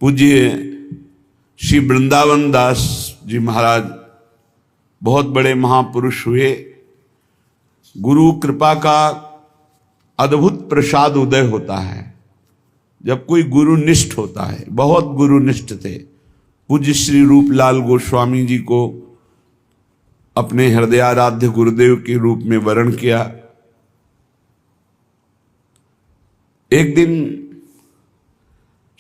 पूज्य श्री वृंदावन दास जी महाराज बहुत बड़े महापुरुष हुए। गुरु कृपा का अद्भुत प्रसाद उदय होता है जब कोई गुरुनिष्ठ होता है। बहुत गुरुनिष्ठ थे। पूज्य श्री रूपलाल गोस्वामी जी को अपने हृदयाराध्य गुरुदेव के रूप में वरण किया। एक दिन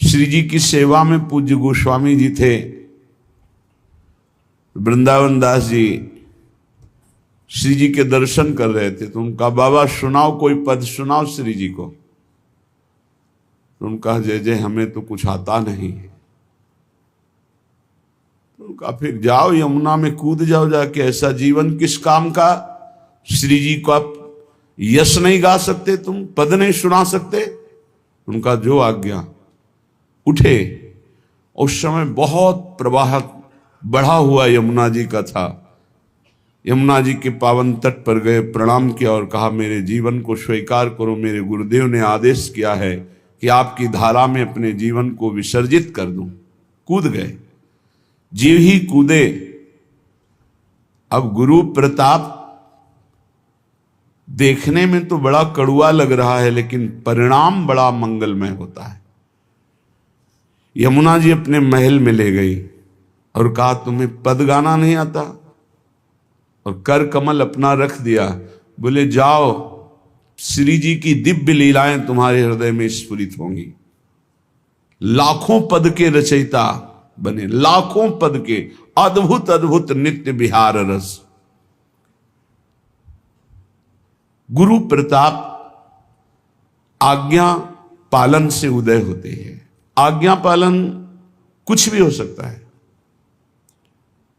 श्री जी की सेवा में पूज्य गोस्वामी जी थे। वृंदावन दास जी श्री जी के दर्शन कर रहे थे। तो उनका बाबा सुनाओ, कोई पद सुनाओ श्री जी को। तो उनका जय जय हमें तो कुछ आता नहीं है। तो उनका फिर जाओ यमुना में कूद जाओ जाके, ऐसा जीवन किस काम का। श्री जी को आप यश नहीं गा सकते, तुम पद नहीं सुना सकते। उनका जो आज्ञा। उठे। उस समय बहुत प्रवाह बढ़ा हुआ यमुना जी का था। यमुना जी के पावन तट पर गए, प्रणाम किया और कहा मेरे जीवन को स्वीकार करो। मेरे गुरुदेव ने आदेश किया है कि आपकी धारा में अपने जीवन को विसर्जित कर दूं। कूद गए। जीव ही कूदे। अब गुरु प्रताप देखने में तो बड़ा कड़ुआ लग रहा है, लेकिन परिणाम बड़ा मंगलमय होता है। यमुना जी अपने महल में ले गई और कहा तुम्हें पद गाना नहीं आता, और कर कमल अपना रख दिया। बोले जाओ, श्री जी की दिव्य लीलाएं तुम्हारे हृदय में स्फुरित होंगी। लाखों पद के रचयिता बने, लाखों पद के। अद्भुत अद्भुत नित्य विहार रस। गुरु प्रताप आज्ञा पालन से उदय होते हैं। आज्ञा पालन कुछ भी हो सकता है।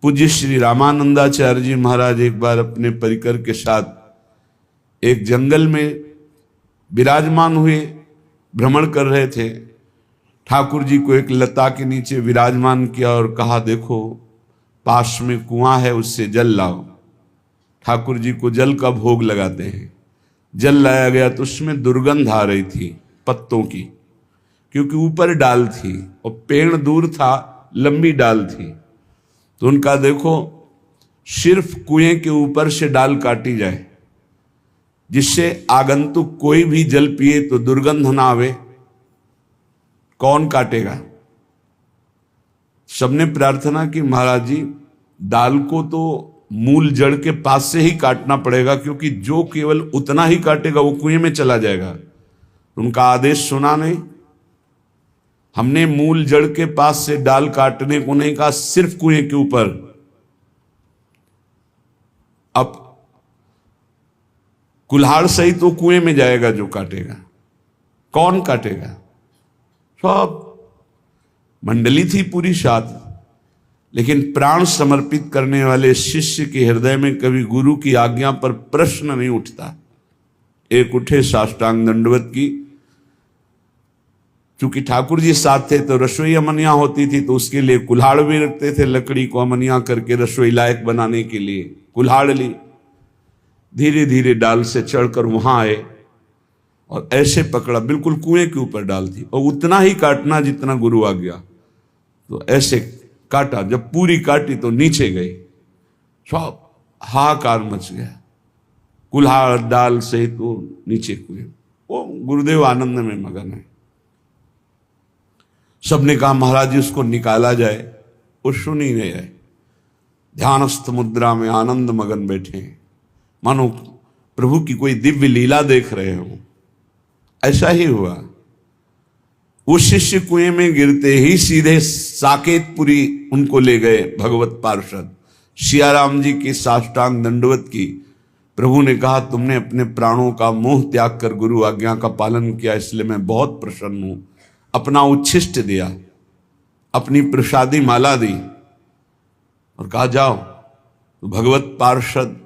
पूज्य श्री रामानंदाचार्य जी महाराज एक बार अपने परिकर के साथ एक जंगल में विराजमान हुए, भ्रमण कर रहे थे। ठाकुर जी को एक लता के नीचे विराजमान किया और कहा देखो पास में कुआं है, उससे जल लाओ। ठाकुर जी को जल का भोग लगाते हैं। जल लाया गया तो उसमें दुर्गंध आ रही थी पत्तों की, क्योंकि ऊपर डाल थी और पेड़ दूर था, लंबी डाल थी। तो उनका देखो सिर्फ कुएं के ऊपर से डाल काटी जाए, जिससे आगंतुक कोई भी जल पिए तो दुर्गंध ना आवे। कौन काटेगा? सबने प्रार्थना की महाराज जी डाल को तो मूल जड़ के पास से ही काटना पड़ेगा, क्योंकि जो केवल उतना ही काटेगा वो कुएं में चला जाएगा। उनका आदेश सुना नहीं। हमने मूल जड़ के पास से डाल काटने को नहीं कहा, सिर्फ कुएं के ऊपर। अब कुल्हाड़ सही तो कुएं में जाएगा जो काटेगा। कौन काटेगा? सब मंडली थी पूरी साथ, लेकिन प्राण समर्पित करने वाले शिष्य के हृदय में कभी गुरु की आज्ञा पर प्रश्न नहीं उठता। एक उठे साष्टांग दंडवत की। क्योंकि ठाकुर जी साथ थे तो रसोई अमनिया होती थी, तो उसके लिए कुल्हाड़ भी रखते थे, लकड़ी को अमनिया करके रसोई लायक बनाने के लिए कुल्हाड़ ली। धीरे धीरे डाल से चढ़कर वहां आए और ऐसे पकड़ा, बिल्कुल कुएं के ऊपर डाल थी, और उतना ही काटना जितना गुरु आ गया। तो ऐसे काटा। जब पूरी काटी तो नीचे गई। सब हाहाकार मच गया। कुल्हाड़ डाल से तो नीचे कुएं। वो गुरुदेव आनंद में मगन है। सबने कहा महाराज जी उसको निकाला जाए। वो सुन ही नहीं रहे। ध्यानस्थ मुद्रा में आनंद मगन बैठे, मानो प्रभु की कोई दिव्य लीला देख रहे हो। ऐसा ही हुआ। वो शिष्य कुएं में गिरते ही सीधे साकेतपुरी उनको ले गए भगवत पार्षद। सियाराम जी की साष्टांग दंडवत की। प्रभु ने कहा तुमने अपने प्राणों का मोह त्याग कर गुरु आज्ञा का पालन किया, इसलिए मैं बहुत प्रसन्न हूं। अपना उच्छिष्ट दिया, अपनी प्रसादी माला दी और कहा जाओ। तो भगवत पार्षद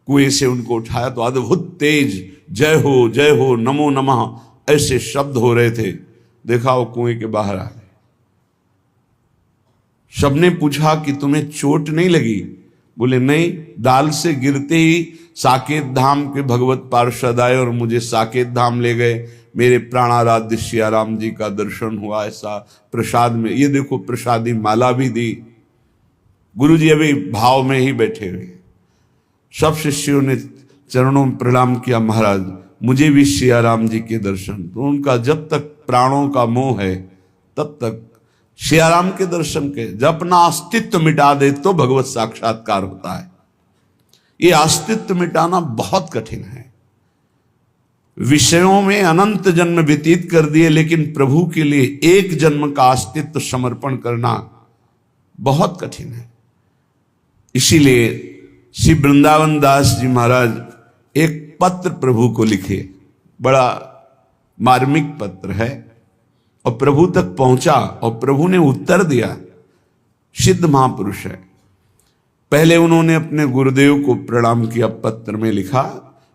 कुएं से उनको उठाया तो अद्भुत तेज जय हो नमो नमः ऐसे शब्द हो रहे थे। देखा वो कुएं के बाहर आ गए। सबने पूछा कि तुम्हें चोट नहीं लगी? बोले नहीं, डाल से गिरते ही साकेत धाम के भगवत पार्षद आए और मुझे साकेत धाम ले गए। मेरे प्राणाराध्य सियाराम जी का दर्शन हुआ। ऐसा प्रसाद में, ये देखो प्रसादी माला भी दी। गुरु जी अभी भाव में ही बैठे हुए। सब शिष्यों ने चरणों में प्रणाम किया, महाराज मुझे भी सियाराम जी के दर्शन। तो उनका जब तक प्राणों का मोह है तब तक सियाराम के दर्शन के, जब अपना अस्तित्व मिटा दे तो भगवत साक्षात्कार होता है। ये अस्तित्व मिटाना बहुत कठिन है। विषयों में अनंत जन्म व्यतीत कर दिए, लेकिन प्रभु के लिए एक जन्म का अस्तित्व समर्पण करना बहुत कठिन है। इसीलिए श्री वृंदावन दास जी महाराज एक पत्र प्रभु को लिखे, बड़ा मार्मिक पत्र है, और प्रभु तक पहुंचा और प्रभु ने उत्तर दिया। सिद्ध महापुरुष है। पहले उन्होंने अपने गुरुदेव को प्रणाम किया। पत्र में लिखा,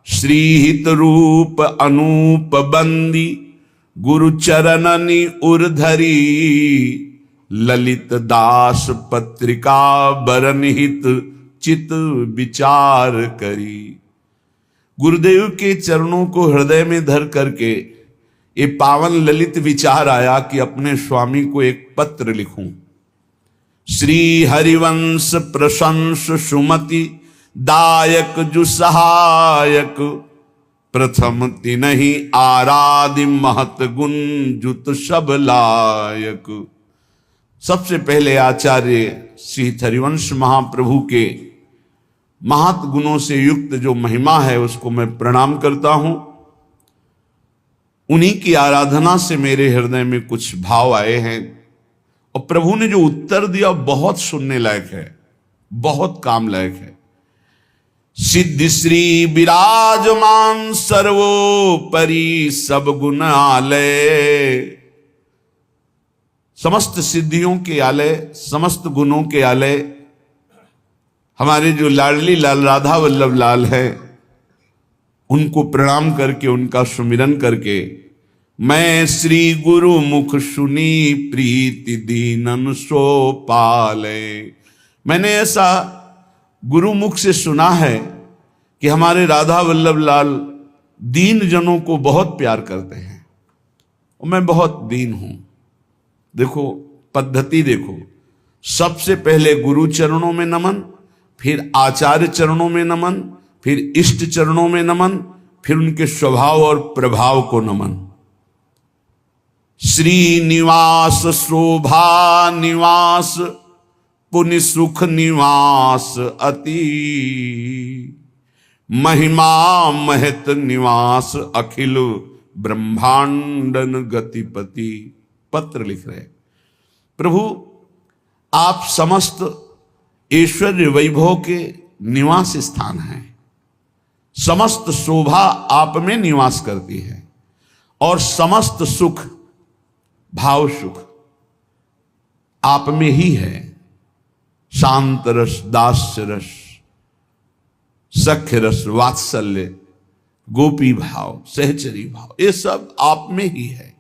श्री हित रूप अनूप बंदी गुरु चरणनि उर्धरी, ललित दास पत्रिका बरनिहित चित विचार करी। गुरुदेव के चरणों को हृदय में धर करके ये पावन ललित विचार आया कि अपने स्वामी को एक पत्र लिखूं। श्री हरिवंश प्रशंस सुमति दायक जु सहायक, प्रथम तिनहि आराधि महत गुण जुत सब लायक। सबसे पहले आचार्य श्री हरिवंश महाप्रभु के महत गुणों से युक्त जो महिमा है उसको मैं प्रणाम करता हूं। उन्हीं की आराधना से मेरे हृदय में कुछ भाव आए हैं, और प्रभु ने जो उत्तर दिया बहुत सुनने लायक है, बहुत काम लायक है। सिद्धि श्री विराजमान सर्वोपरि सब गुण आलय, समस्त सिद्धियों के आलय, समस्त गुणों के आलय हमारे जो लाडली लाल राधा वल्लभ लाल है, उनको प्रणाम करके उनका सुमिरन करके मैं श्री गुरु मुख सुनी प्रीति दीनन सो पाले। मैंने ऐसा गुरु मुख से सुना है कि हमारे राधा वल्लभ लाल दीन जनों को बहुत प्यार करते हैं, और मैं बहुत दीन हूं। देखो पद्धति, देखो सबसे पहले गुरु चरणों में नमन, फिर आचार्य चरणों में नमन, फिर इष्ट चरणों में नमन, फिर उनके स्वभाव और प्रभाव को नमन। श्री निवास शोभा निवास पुनि सुख निवास अति, महिमा महत निवास अखिल ब्रह्मांडन गतिपति। पत्र लिख रहे प्रभु, आप समस्त ऐश्वर्य वैभव के निवास स्थान हैं। समस्त शोभा आप में निवास करती है, और समस्त सुख भाव सुख आप में ही है। शांत रस, दास्य रस, सख्य रस, वात्सल्य, गोपी भाव, सहचरी भाव, ये सब आप में ही है।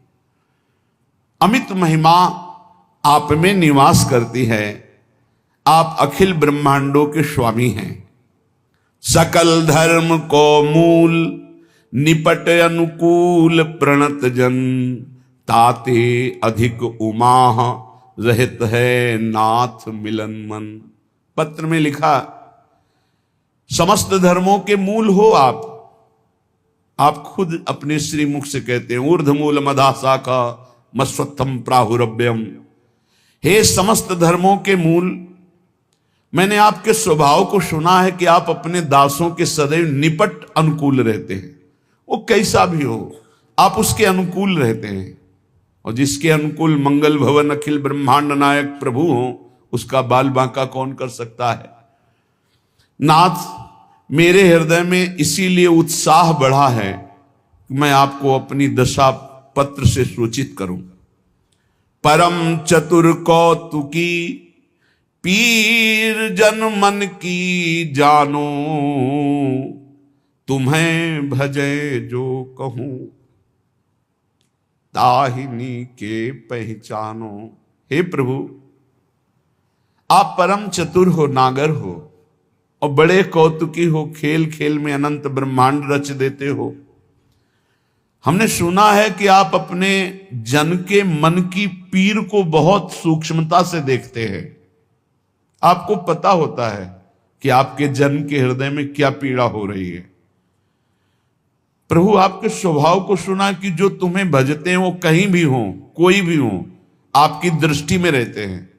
अमित महिमा आप में निवास करती है। आप अखिल ब्रह्मांडों के स्वामी हैं। सकल धर्म को मूल निपट अनुकूल प्रणत जन, ताते अधिक उमाह रहित है नाथ मिलन मन। पत्र में लिखा, समस्त धर्मों के मूल हो आप खुद अपने श्रीमुख से कहते हैं, ऊर्ध्व मूल मधा शाखा मस्वत्थम प्राहुरभ्यम। हे समस्त धर्मों के मूल, मैंने आपके स्वभाव को सुना है कि आप अपने दासों के सदैव निपट अनुकूल रहते हैं। वो कैसा भी हो, आप उसके अनुकूल रहते हैं, और जिसके अनुकूल मंगल भवन अखिल ब्रह्मांड नायक प्रभु हो, उसका बाल बांका कौन कर सकता है। नाथ, मेरे हृदय में इसीलिए उत्साह बढ़ा है कि मैं आपको अपनी दशा पत्र से सूचित करूं। परम चतुर कौतुकी पीर जन मन की जानो, तुम्हें भजे जो कहूं ताहिनी के पहचानो। हे प्रभु, आप परम चतुर हो, नागर हो, और बड़े कौतुकी हो, खेल खेल में अनंत ब्रह्मांड रच देते हो। हमने सुना है कि आप अपने जन के मन की पीर को बहुत सूक्ष्मता से देखते हैं। आपको पता होता है कि आपके जन के हृदय में क्या पीड़ा हो रही है। प्रभु आपके स्वभाव को सुना कि जो तुम्हें भजते हैं वो कहीं भी हो, कोई भी हो, आपकी दृष्टि में रहते हैं।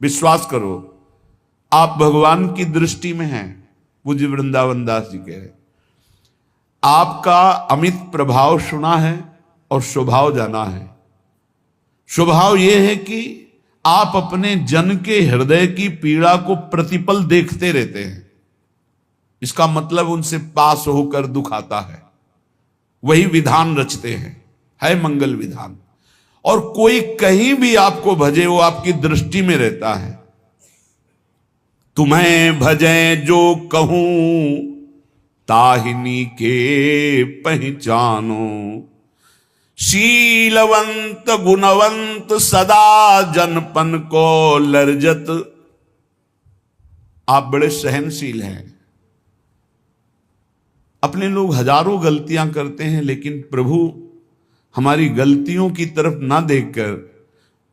विश्वास करो, आप भगवान की दृष्टि में हैं। पूज्य वृंदावन दास जी कह रहे, आपका अमित प्रभाव सुना है और स्वभाव जाना है। स्वभाव यह है कि आप अपने जन के हृदय की पीड़ा को प्रतिपल देखते रहते हैं। इसका मतलब उनसे पास होकर दुख आता है, वही विधान रचते हैं, है मंगल विधान। और कोई कहीं भी आपको भजे वो आपकी दृष्टि में रहता है। तुम्हें भजे जो कहूं ताहिनी के पहचानो, शीलवंत गुणवंत सदा जनपन को लर्जत। आप बड़े सहनशील हैं। अपने लोग हजारों गलतियां करते हैं, लेकिन प्रभु हमारी गलतियों की तरफ ना देखकर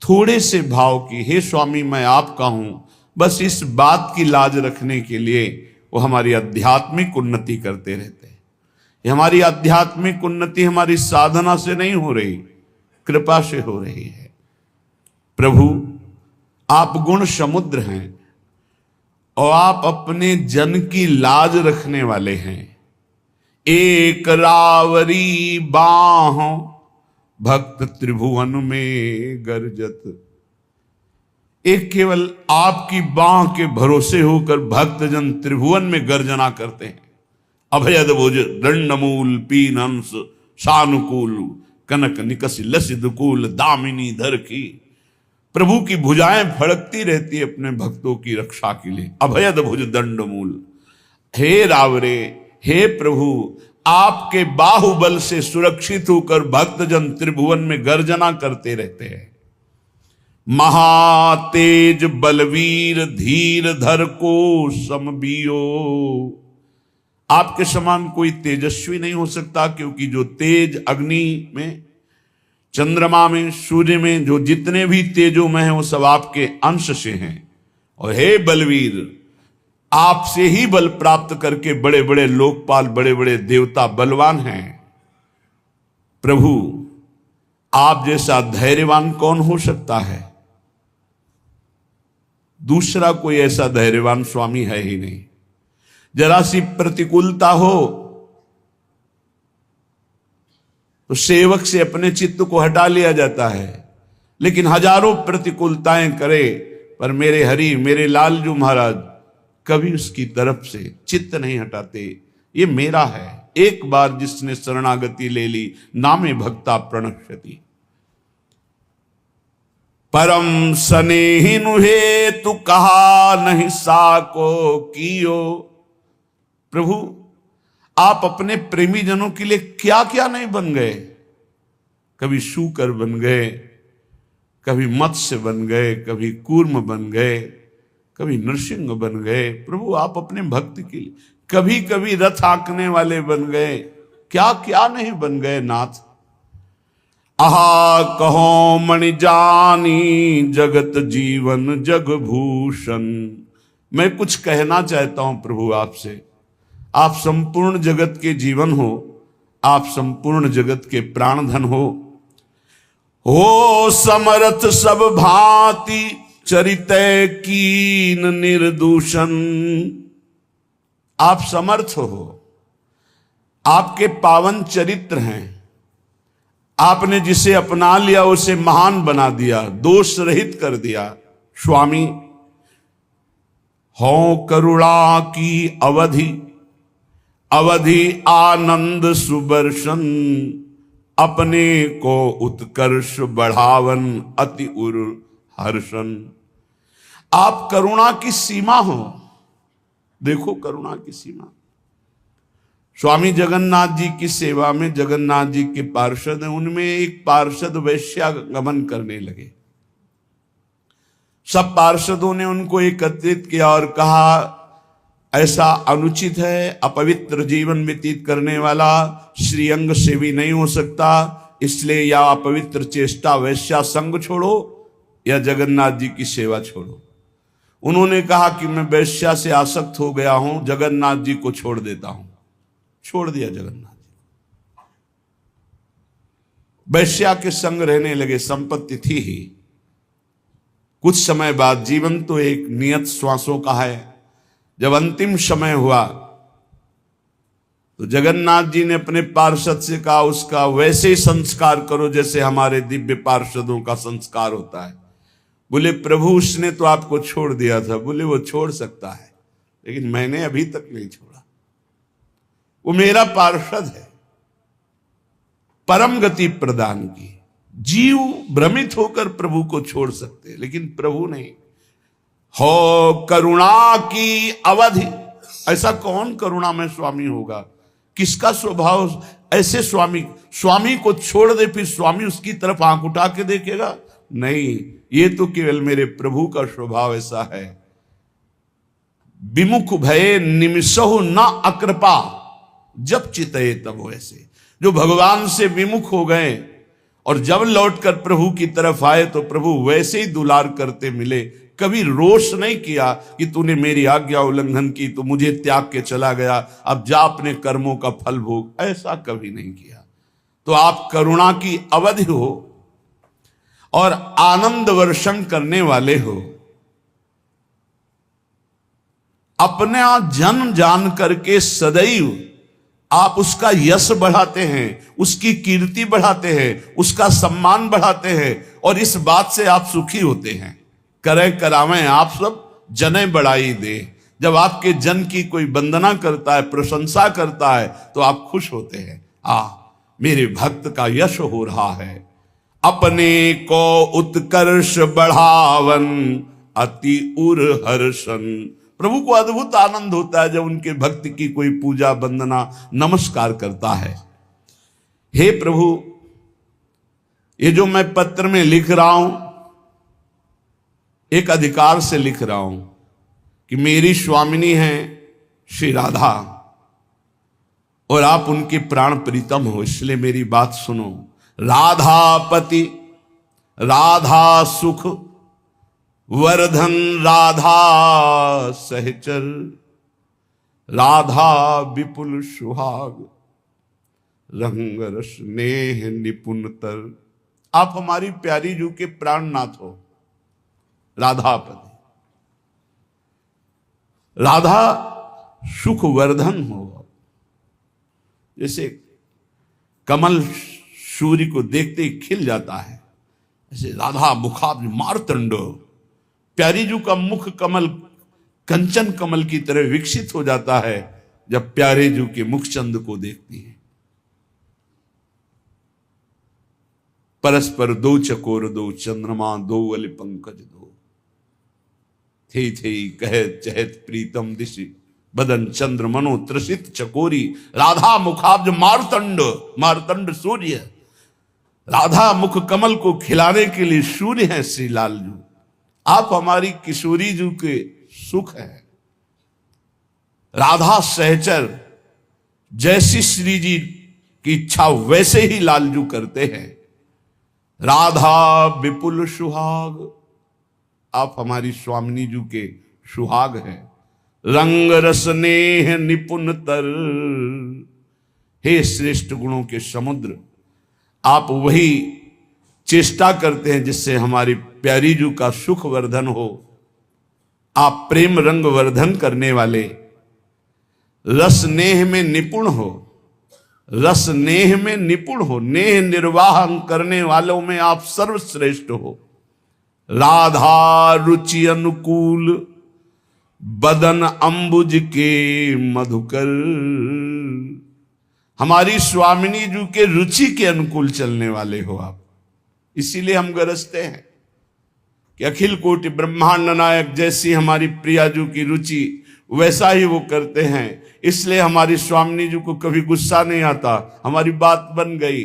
थोड़े से भाव की, हे स्वामी मैं आपका हूं, बस इस बात की लाज रखने के लिए वो हमारी आध्यात्मिक उन्नति करते रहते हैं। ये हमारी आध्यात्मिक उन्नति हमारी साधना से नहीं हो रही, कृपा से हो रही है। प्रभु आप गुण समुद्र हैं और आप अपने जन की लाज रखने वाले हैं। एक रावरी बाह भक्त त्रिभुवन में गर्जत। एक केवल आपकी बाह के भरोसे होकर भक्तजन त्रिभुवन में गर्जना करते हैं। अभयद भुज दंडमूल पीन अंश सानुकूल कनक निकस लसिदकूल दामिनी धर की। प्रभु की भुजाएं फड़कती रहती है अपने भक्तों की रक्षा के लिए। अभयद भुज दंडमूल, हे रावरे, हे प्रभु, आपके बाहुबल से सुरक्षित होकर भक्तजन त्रिभुवन में गर्जना करते रहते हैं। महातेज बलवीर धीर धर को समबियो। आपके समान कोई तेजस्वी नहीं हो सकता, क्योंकि जो तेज अग्नि में, चंद्रमा में, सूर्य में जो जितने भी तेजों में हैं वो सब आपके अंश से हैं। और हे बलवीर, आपसे ही बल प्राप्त करके बड़े बड़े लोकपाल, बड़े बड़े देवता बलवान हैं। प्रभु आप जैसा धैर्यवान कौन हो सकता है? दूसरा कोई ऐसा धैर्यवान स्वामी है ही नहीं। जरा सी प्रतिकूलता हो तो सेवक से अपने चित्त को हटा लिया जाता है, लेकिन हजारों प्रतिकूलताएं करे पर मेरे हरि, मेरे लालजू महाराज कभी उसकी तरफ से चित्त नहीं हटाते। ये मेरा है। एक बार जिसने शरणागति ले ली, नामे भक्ता प्रणश्यति। परम स्नेहिनु हे तू कहा नहीं साको कियो। प्रभु आप अपने प्रेमी जनों के लिए क्या क्या नहीं बन गए। कभी शूकर बन गए, कभी मत्स्य बन गए, कभी कूर्म बन गए, कभी नृसिंह बन गए। प्रभु आप अपने भक्त के लिए कभी कभी रथ हाँकने वाले बन गए, क्या क्या नहीं बन गए नाथ। आहा कहो मणि जानी जगत जीवन जग भूषण। मैं कुछ कहना चाहता हूं प्रभु आपसे। आप संपूर्ण जगत के जीवन हो, आप संपूर्ण जगत के प्राणधन हो समर्थ सब भांति चरितय कीन निर्दूषण। आप समर्थ हो, आपके पावन चरित्र हैं। आपने जिसे अपना लिया उसे महान बना दिया, दोष रहित कर दिया। स्वामी हो करुणा की अवधि, अवधि आनंद सुबर्शन। अपने को उत्कर्ष बढ़ावन अति उर हर्षण। आप करुणा की सीमा हो। देखो करुणा की सीमा। स्वामी जगन्नाथ जी की सेवा में जगन्नाथ जी के पार्षद हैं, उनमें एक पार्षद वैश्यागमन करने लगे। सब पार्षदों ने उनको एकत्रित किया और कहा, ऐसा अनुचित है। अपवित्र जीवन व्यतीत करने वाला श्रीअंग से भी नहीं हो सकता। इसलिए या अपवित्र चेष्टा वैश्या संग छोड़ो या जगन्नाथ जी की सेवा छोड़ो। उन्होंने कहा कि मैं वैश्या से आसक्त हो गया हूं, जगन्नाथ जी को छोड़ देता हूं। छोड़ दिया जगन्नाथ जी, वैश्या के संग रहने लगे। संपत्ति थी ही। कुछ समय बाद, जीवन तो एक नियत श्वासों का है, जब अंतिम समय हुआ तो जगन्नाथ जी ने अपने पार्षद से कहा उसका वैसे ही संस्कार करो जैसे हमारे दिव्य पार्षदों का संस्कार होता है। बोले प्रभु उसने तो आपको छोड़ दिया था। बोले वो छोड़ सकता है, लेकिन मैंने अभी तक नहीं छोड़ा। वो मेरा पार्षद है। परम गति प्रदान की। जीव भ्रमित होकर प्रभु को छोड़ सकते हैं, लेकिन प्रभु नहीं। हो करुणा की अवधि। ऐसा कौन करुणा में स्वामी होगा? किसका स्वभाव ऐसे स्वामी को छोड़ दे फिर स्वामी उसकी तरफ आंख उठा के देखेगा? नहीं, ये तो केवल मेरे प्रभु का स्वभाव ऐसा है। विमुख भये निमिषहु न अकृपा, जब चितये तब वैसे। जो भगवान से विमुख हो गए और जब लौटकर प्रभु की तरफ आए तो प्रभु वैसे ही दुलार करते मिले। कभी रोष नहीं किया कि तूने मेरी आज्ञा उल्लंघन की तो मुझे त्याग के चला गया, अब जा अपने कर्मों का फल भोग। ऐसा कभी नहीं किया। तो आप करुणा की अवधि हो और आनंद वर्षण करने वाले हो। अपना जन्म जान करके सदैव आप उसका यश बढ़ाते हैं, उसकी कीर्ति बढ़ाते हैं, उसका सम्मान बढ़ाते हैं, और इस बात से आप सुखी होते हैं। करें करावें आप सब जने बढ़ाई दे। जब आपके जन की कोई वंदना करता है, प्रशंसा करता है, तो आप खुश होते हैं। मेरे भक्त का यश हो रहा है। अपने को उत्कर्ष बढ़ावन अति उर हर्षन। प्रभु को अद्भुत आनंद होता है जब उनके भक्त की कोई पूजा वंदना नमस्कार करता है। हे प्रभु, ये जो मैं पत्र में लिख रहा हूं, एक अधिकार से लिख रहा हूं कि मेरी स्वामिनी है श्री राधा और आप उनके प्राण प्रीतम हो, इसलिए मेरी बात सुनो। राधापति राधा सुख वर्धन राधा सहचर राधा विपुल सुहाग रंग रस नेह निपुणतर। आप हमारी प्यारी जू के प्राणनाथ हो। राधापति, राधा सुख वर्धन हो। जैसे कमल सूर्य को देखते ही खिल जाता है, ऐसे राधा मुखाब्ज मारतंड, प्यारी जू का मुख कमल कंचन कमल की तरह विकसित हो जाता है जब प्यारे जू के मुखचंद को देखती है। परस्पर दो चकोर दो चंद्रमा दो अल पंकज दो, थे कहत चहत प्रीतम दिशि बदन चंद्र मनो त्रसित चकोरी। राधा मुखाब्ज मारतंड, मारतंड सूर्य। राधा मुख कमल को खिलाने के लिए सूर्य है श्री लाल जू। आप हमारी किशोरी जू के सुख है। राधा सहचर, जैसी श्री जी की इच्छा वैसे ही लालजू करते हैं। राधा विपुल सुहाग, आप हमारी स्वामिनी जू के सुहाग हैं। रंग रस नेह निपुण तर, हे श्रेष्ठ गुणों के समुद्र, आप वही चेष्टा करते हैं जिससे हमारी प्यारी जू का सुख वर्धन हो। आप प्रेम रंग वर्धन करने वाले, रस नेह में निपुण हो, रस नेह में निपुण हो, नेह निर्वाह करने वालों में आप सर्वश्रेष्ठ हो। राधा रुचि अनुकूल बदन अंबुज के मधुकर, हमारी स्वामिनी जू के रुचि के अनुकूल चलने वाले हो आप। इसीलिए हम गरजते हैं कि अखिल कोटि ब्रह्मांड नायक जैसी हमारी प्रिया जू की रुचि वैसा ही वो करते हैं। इसलिए हमारी स्वामिनी जी को कभी गुस्सा नहीं आता। हमारी बात बन गई,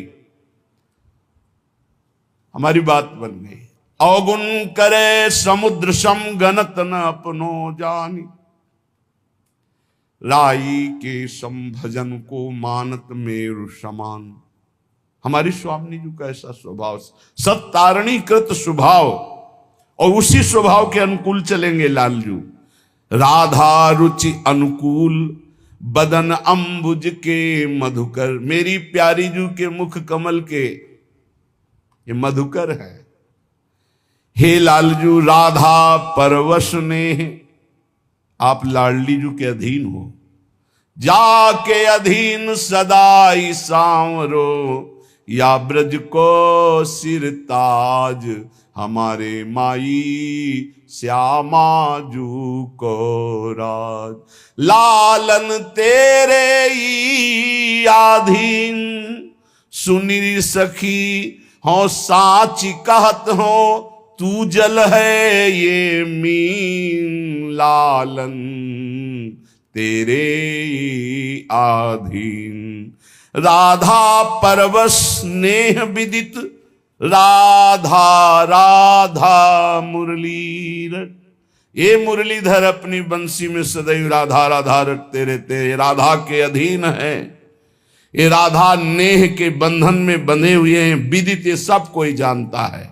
हमारी बात बन गई। अवगुण करे समुद्र सम गणत न अपनो जानी, राई के संभजन को मानत मेरु समान। हमारी स्वामी जी का ऐसा स्वभाव, सत्तारणी कृत स्वभाव, और उसी स्वभाव के अनुकूल चलेंगे लालजू। राधा रुचि अनुकूल बदन अंबुज के मधुकर। मेरी प्यारी जू के मुख कमल के ये मधुकर है। हे लालजू राधा परवश ने, आप लाडली जू के अधीन हो। जाके अधीन सदाई सांवरो, या ब्रज को सिर ताज हमारे माई श्यामा जू को राज। लालन तेरे ही आधीन सुनी सखी हो साची कहत हो, तू जल है ये मीन। लालन तेरे ही आधीन। राधा परवश स्नेह विदित, राधा राधा मुरली रट। ये मुरलीधर अपनी बंसी में सदैव राधा राधा रटते रहते हैं। राधा के अधीन है, ये राधा नेह के बंधन में बंधे हुए हैं। विदित ये सब कोई जानता है।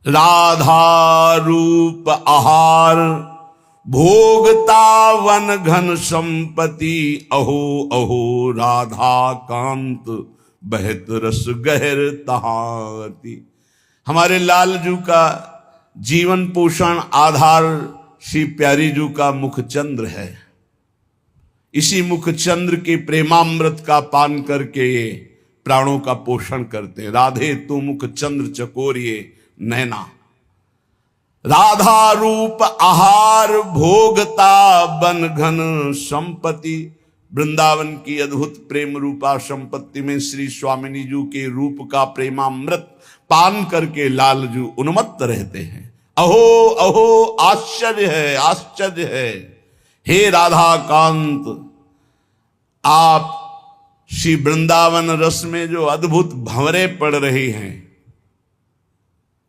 राधा रूप आहार भोगता वन घन संपत्ति। अहो अहो राधा कांत बहत रस गहर तहाती। हमारे लालजू का जीवन पोषण आधार श्री प्यारी जू का मुखचंद्र है। इसी मुखचंद्र के प्रेमामृत का पान करके ये प्राणों का पोषण करते हैं। राधे तू मुखचंद्र चकोरिए नैना। राधा रूप आहार भोगता बन घन संपत्ति। वृंदावन की अद्भुत प्रेम रूपा संपत्ति में श्री स्वामिनी जी के रूप का प्रेमामृत पान करके लालजू उन्मत्त रहते हैं। अहो अहो आश्चर्य है, आश्चर्य है। हे राधा कांत, आप श्री वृंदावन रस में जो अद्भुत भंवरे पड़ रहे हैं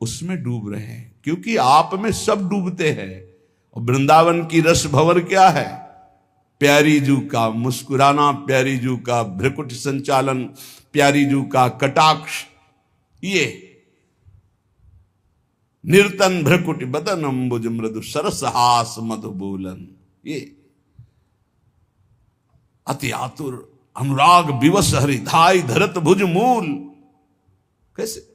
उसमें डूब रहे हैं, क्योंकि आप में सब डूबते हैं। और वृंदावन की रस भंवर क्या है? प्यारी जू का मुस्कुराना, प्यारी जू का भ्रकुट संचालन, प्यारी जू का कटाक्ष, ये निर्तन भ्रकुट बदन अंबुज मृदु सरसहास मधु बोलन। ये अति आतुर अनुराग विवश हरिधाई धरत भुज मूल। कैसे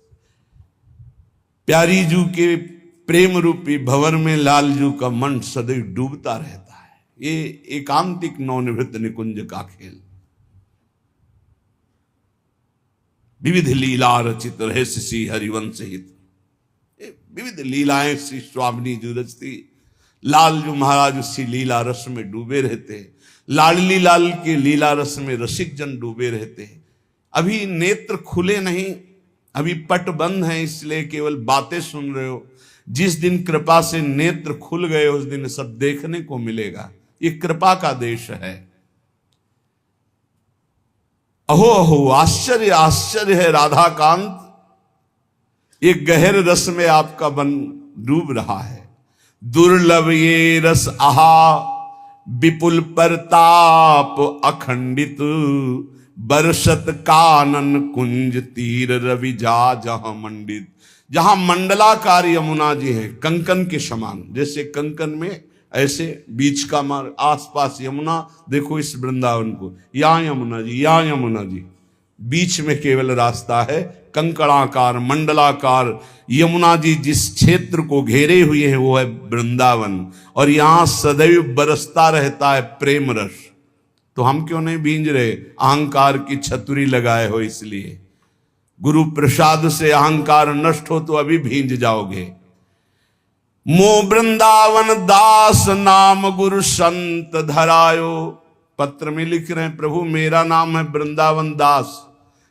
प्यारी जू के प्रेम रूपी भंवर में लालजू का मन सदैव डूबता रहता है। ये एकांतिक नवनिवृत्त निकुंज का खेल। विविध लीला रचित रहस्य सी हरिवंश हित। विविध लीलाएं श्री स्वामिनी जू रचती। लालजू महाराज उसी लीला रस में डूबे रहते हैं। लाडली लाल के लीला रस में रसिक जन डूबे रहते हैं। अभी नेत्र खुले नहीं, अभी पट बंद है, इसलिए केवल बातें सुन रहे हो। जिस दिन कृपा से नेत्र खुल गए उस दिन सब देखने को मिलेगा। ये कृपा का देश है। अहो अहो आश्चर्य आश्चर्य है राधाकांत। ये गहर रस में आपका मन डूब रहा है। दुर्लभ ये रस आहा विपुल परताप अखंडित। बरसत कानन कुंज तीर रवि जा जहां मंडित। जहां मंडलाकार यमुना जी है कंकन के समान, जैसे कंकन में ऐसे बीच का मार्ग, आसपास यमुना। देखो इस वृंदावन को, यहाँ यमुना जी, यहाँ यमुना जी, बीच में केवल रास्ता है। कंकणाकार मंडलाकार यमुना जी जिस क्षेत्र को घेरे हुए हैं वो है वृंदावन। और यहां सदैव बरसता रहता है प्रेम रस। तो हम क्यों नहीं भींज रहे? अहंकार की छतरी लगाए हो इसलिए। गुरु प्रसाद से अहंकार नष्ट हो तो अभी भींज जाओगे। मो वृंदावन दास नाम गुरु संत धरायो। पत्र में लिख रहे हैं, प्रभु मेरा नाम है वृंदावन दास,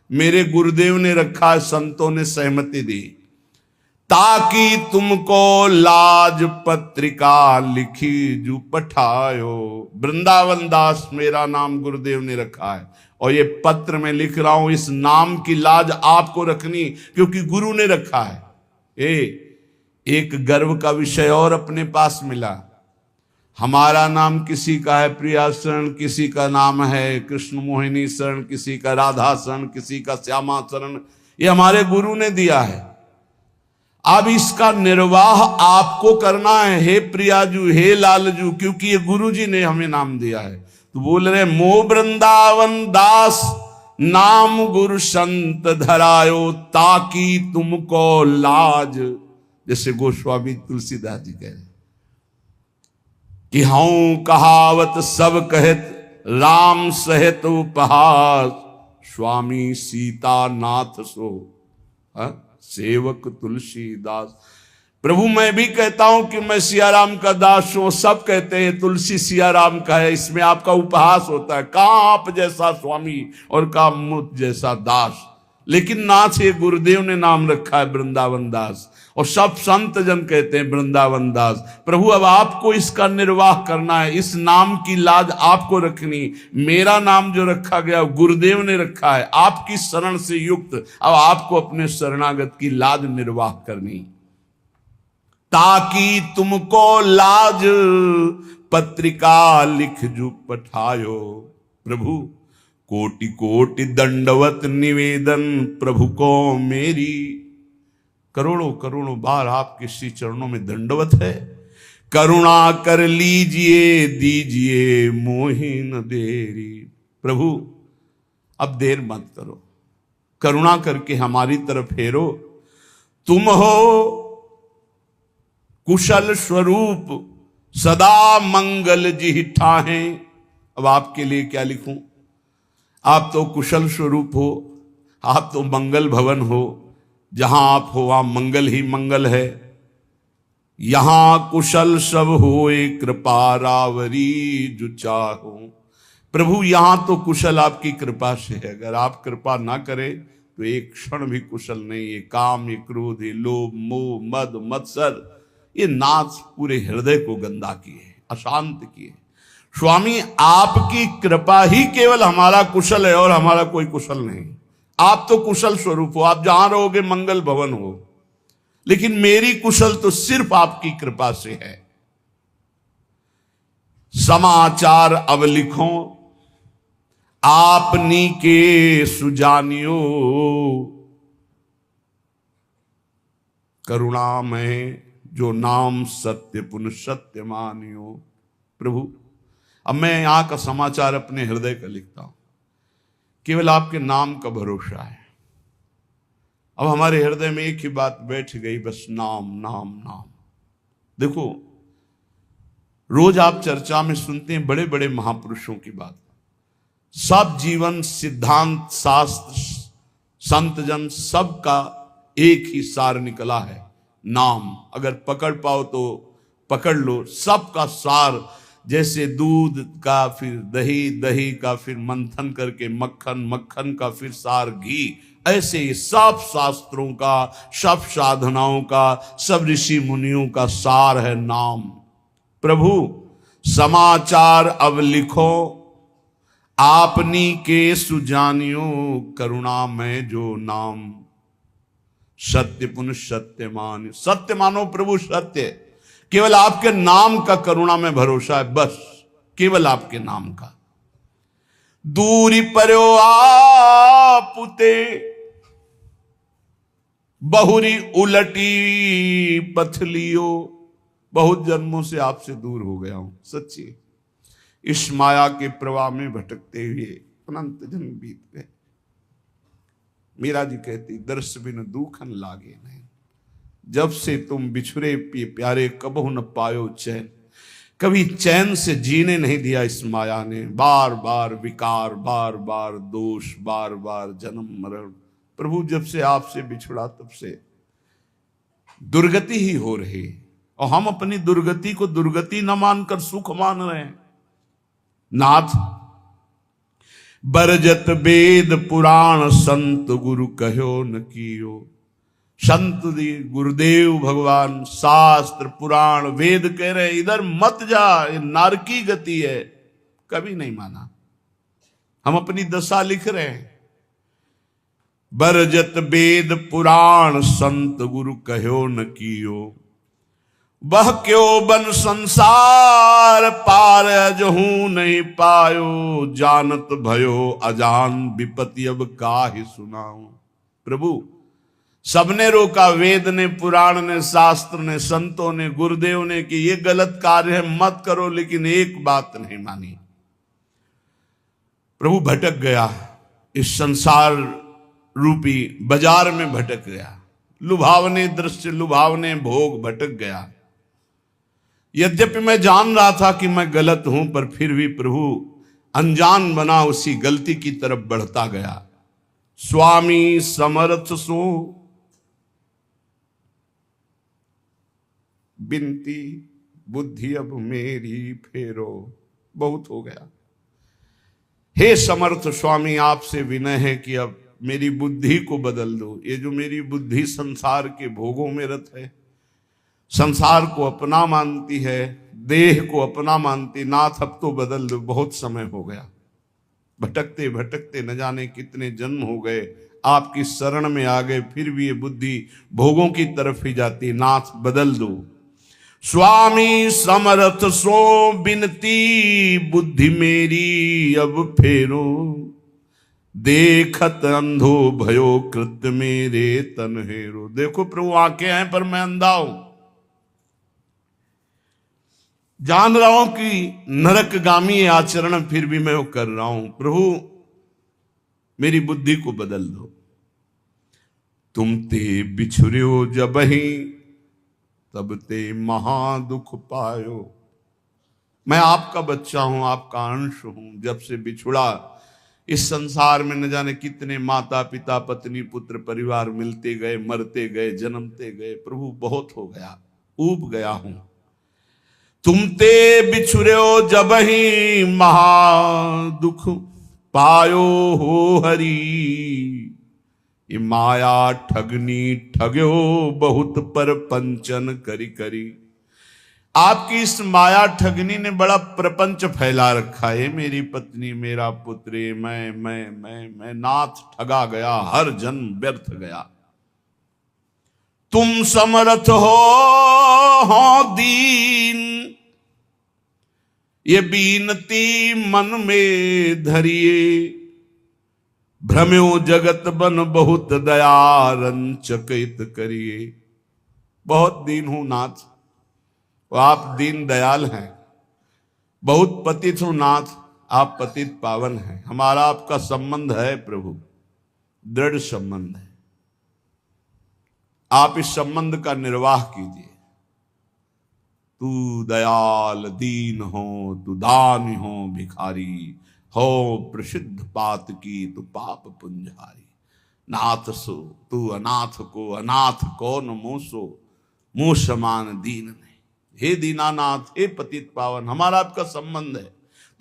मेरे गुरुदेव ने रखा है, संतों ने सहमति दी, ताकि तुमको लाज पत्रिका लिखी जू पठायो। वृंदावन दास मेरा नाम गुरुदेव ने रखा है, और ये पत्र में लिख रहा हूं। इस नाम की लाज आपको रखनी, क्योंकि गुरु ने रखा है। एक गर्व का विषय और अपने पास मिला। हमारा नाम किसी का है प्रिया शरण, किसी का नाम है कृष्ण मोहिनी शरण, किसी का राधा शरण, किसी का श्यामा शरण, ये हमारे गुरु ने दिया है। अब इसका निर्वाह आपको करना है, हे प्रियाजू, हे लालजू, क्योंकि ये गुरु जी ने हमें नाम दिया है। तो बोल रहे मो वृंदावन दास नाम गुरु संत धरायो, ताकि तुमको लाज, जैसे गोस्वामी तुलसीदास जी कह रहे कि हूं कहावत सब कहत राम सहित उपहास, स्वामी सीता नाथ सो सेवक तुलसीदास। प्रभु मैं भी कहता हूं कि मैं सियाराम का दास हूं, सब कहते हैं तुलसी सियाराम का है, इसमें आपका उपहास होता है, कहां आप जैसा स्वामी और कहां मुझ जैसा दास। लेकिन नाथ ये गुरुदेव ने नाम रखा है वृंदावन दास, और सब संत जन कहते हैं वृंदावन दास। प्रभु अब आपको इसका निर्वाह करना है, इस नाम की लाज आपको रखनी। मेरा नाम जो रखा गया गुरुदेव ने रखा है, आपकी शरण से युक्त, अब आपको अपने शरणागत की लाज निर्वाह करनी, ताकि तुमको लाज पत्रिका लिख जू पठायो। प्रभु कोटि कोटि दंडवत निवेदन प्रभु को मेरी, करोड़ों करोड़ों बार आपके श्री चरणों में दंडवत है। करुणा कर लीजिए दीजिए मोहि न देरी। प्रभु अब देर मत करो, करुणा करके हमारी तरफ फेरो। तुम हो कुशल स्वरूप सदा मंगल जी ठाहे। अब आपके लिए क्या लिखूं? आप तो कुशल स्वरूप हो, आप तो मंगल भवन हो, जहां आप हो वहां मंगल ही मंगल है। यहां कुशल सब होए कृपा रावरी जो चाहो। प्रभु यहां तो कुशल आपकी कृपा से है, अगर आप कृपा ना करें तो एक क्षण भी कुशल नहीं। ये काम, ये क्रोध, ये लोभ, मोह, मद, मत्सर, ये नाच पूरे हृदय को गंदा किए, अशांत किए। स्वामी आपकी कृपा ही केवल हमारा कुशल है और हमारा कोई कुशल नहीं। आप तो कुशल स्वरूप हो, आप जहां रहोगे मंगल भवन हो, लेकिन मेरी कुशल तो सिर्फ आपकी कृपा से है। समाचार अब लिखो आपनी के सुजानियो, करुणा में जो नाम सत्य पुनः सत्य मानियो। प्रभु अब मैं यहां का समाचार अपने हृदय का लिखता हूं, केवल आपके नाम का भरोसा है। अब हमारे हृदय में एक ही बात बैठ गई, बस नाम नाम नाम। देखो रोज आप चर्चा में सुनते हैं बड़े बड़े महापुरुषों की बात, सब जीवन सिद्धांत शास्त्र संत जन सबका एक ही सार निकला है, नाम। अगर पकड़ पाओ तो पकड़ लो, सबका सार। जैसे दूध का फिर दही, दही का फिर मंथन करके मक्खन, मक्खन का फिर सार घी, ऐसे ही सब शास्त्रों का, सब साधनाओं का, सब ऋषि मुनियों का सार है नाम। प्रभु समाचार अब लिखो आपनी के सुजानियो, करुणा में जो नाम सत्य पुनः सत्य मान। सत्य मानो प्रभु, सत्य केवल आपके नाम का करुणा में भरोसा है, बस केवल आपके नाम का। दूरी पर्यो आपुते बहुरी उलटी पथलियो। बहुत जन्मों से आपसे दूर हो गया हूं, सच्ची। इस माया के प्रवाह में भटकते हुए अनंत जन्म बीत गए। मीरा जी कहती दर्श बिन दुखन लागे नहीं, जब से तुम बिछुरे प्यारे कबहु न पायो चैन। कभी चैन से जीने नहीं दिया इस माया ने, बार बार विकार, बार बार दोष, बार बार जन्म मरण। प्रभु जब से आपसे बिछुड़ा तब से दुर्गति ही हो रही, और हम अपनी दुर्गति को दुर्गति न मानकर सुख मान रहे हैं। नाथ बरजत वेद पुराण संत गुरु कहो न कियो। संत गुरुदेव भगवान शास्त्र पुराण वेद कह रहे इधर मत जा, ये नारकी गति है, कभी नहीं माना। हम अपनी दशा लिख रहे हैं। बरजत वेद पुराण संत गुरु कहो न कियो, वह क्यों बन संसार पार अजहू नहीं पायो, जानत भयो अजान विपत्ति अब काहे सुनाऊं। प्रभु सबने रोका, वेद ने, पुराण ने, शास्त्र ने, संतों ने, गुरुदेव ने कि ये गलत कार्य है मत करो, लेकिन एक बात नहीं मानी। प्रभु भटक गया, इस संसार रूपी बाजार में भटक गया, लुभावने दृश्य, लुभावने भोग, भटक गया। यद्यपि मैं जान रहा था कि मैं गलत हूं, पर फिर भी प्रभु अनजान बना उसी गलती की तरफ बढ़ता गया। स्वामी समर्थ सो बिनती बुद्धि अब मेरी फेरो, बहुत हो गया। हे समर्थ स्वामी, आपसे विनय है कि अब मेरी बुद्धि को बदल दो। ये जो मेरी बुद्धि संसार के भोगों में रत है, संसार को अपना मानती है, देह को अपना मानती, नाथ अब तो बदल दो, बहुत समय हो गया। भटकते भटकते न जाने कितने जन्म हो गए, आपकी शरण में आ गए, फिर भी ये बुद्धि भोगों की तरफ ही जाती। नाथ बदल दो। स्वामी समर्थ सो बिनती बुद्धि मेरी अब फेरो, देखत अंधो भयो कृत्य मेरे तन हेरो। देखो प्रभु आंखें हैं पर मैं अंधा हूं, जान रहा हूं कि नरकगामी आचरण फिर भी मैं वो कर रहा हूं। प्रभु मेरी बुद्धि को बदल दो। तुम ते बिछुर्यो जबहि तब ते महा दुख पायो। मैं आपका बच्चा हूं, आपका अंश हूं। जब से बिछुड़ा, इस संसार में न जाने कितने माता पिता पत्नी पुत्र परिवार मिलते गए, मरते गए, जन्मते गए। प्रभु बहुत हो गया, ऊब गया हूं। तुम ते बिछुर्यो जबहि महा दुख पायो हो हरि, ये माया ठगनी ठग्यो बहुत पर पंचन करी करी। आपकी इस माया ठगनी ने बड़ा प्रपंच फैला रखा है। मेरी पत्नी, मेरा पुत्र, मैं नाथ ठगा गया, हर जन्म व्यर्थ गया। तुम समर्थ हो दीन, ये बीनती मन में धरिए, भ्रम्यो जगत बन बहुत दया रंचकित करिए। बहुत दीन हूं नाथ, आप दीन दयाल हैं। बहुत पतित हूं नाथ, आप पतित पावन हैं। हमारा आपका संबंध है प्रभु, दृढ़ संबंध है। आप इस संबंध का निर्वाह कीजिए। तू दयाल दीन हो, तू दानी हो भिखारी हो, प्रसिद्ध पात की तू पाप पुंजारी। नाथ सो तू अनाथ को, अनाथ कौन मोसो, मुँह समान दीन नहीं। हे दीनानाथ, हे पतित पावन, हमारा आपका संबंध है।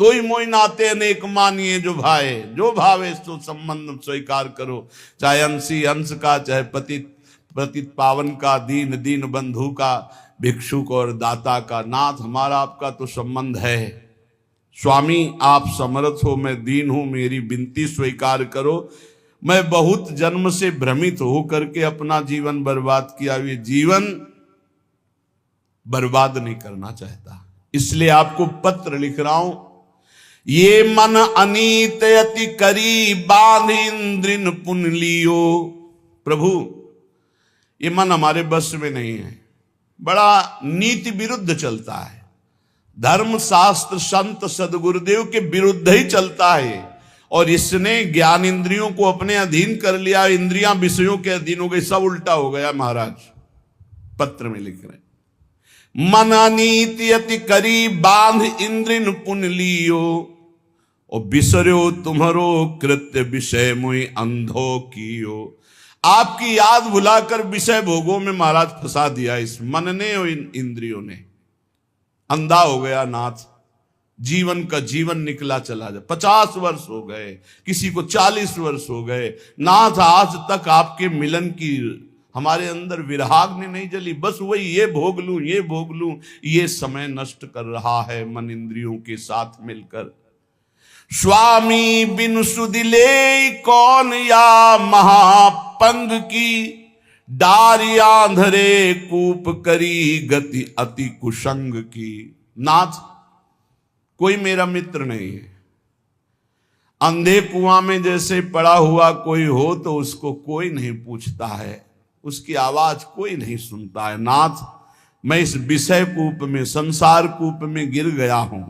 तो ही मोई नाते अनेक मानिए जो भाए, जो भावे तो संबंध स्वीकार करो। चाहे अंशी अंश का, चाहे पतित पावन का, दीन दीन बंधु का, भिक्षुक और दाता का। नाथ हमारा आपका तो संबंध है। स्वामी आप समर्थ हो, मैं दीन हूं, मेरी विनती स्वीकार करो। मैं बहुत जन्म से भ्रमित होकर के अपना जीवन बर्बाद किया। ये जीवन बर्बाद नहीं करना चाहता, इसलिए आपको पत्र लिख रहा हूं। ये मन अनीत अति करी, बांध इंद्रिन पुन लियो। प्रभु ये मन हमारे बस में नहीं है, बड़ा नीति विरुद्ध चलता है। धर्म शास्त्र संत सदगुरुदेव के विरुद्ध ही चलता है, और इसने ज्ञान इंद्रियों को अपने अधीन कर लिया। इंद्रियां विषयों के अधीन हो गई, सब उल्टा हो गया। महाराज पत्र में लिख रहे, मन अनीति अति करी, बांध इंद्रिन पुन लियो, और बिसर्यो तुम्हारो कृत्य विषय मुई अंधो कियो। आपकी याद भुलाकर विषय भोगों में महाराज फंसा दिया इस मन ने और इन इंद्रियों ने। अंधा हो गया नाथ, जीवन का जीवन निकला चला जाए। 50 वर्ष हो गए, किसी को 40 वर्ष हो गए। नाथ आज तक आपके मिलन की हमारे अंदर विराग्नि नहीं जली। बस वही ये भोग लूं, ये भोग लूं, ये समय नष्ट कर रहा है मन इंद्रियों के साथ मिलकर। स्वामी बिन सुदिले कौन या महापंग की, डारिया धरे कूप करी गति अति कुसंग की। नाथ कोई मेरा मित्र नहीं है। अंधे कुआं में जैसे पड़ा हुआ कोई हो तो उसको कोई नहीं पूछता है, उसकी आवाज कोई नहीं सुनता है। नाथ मैं इस विषय कूप में, संसार कूप में गिर गया हूं,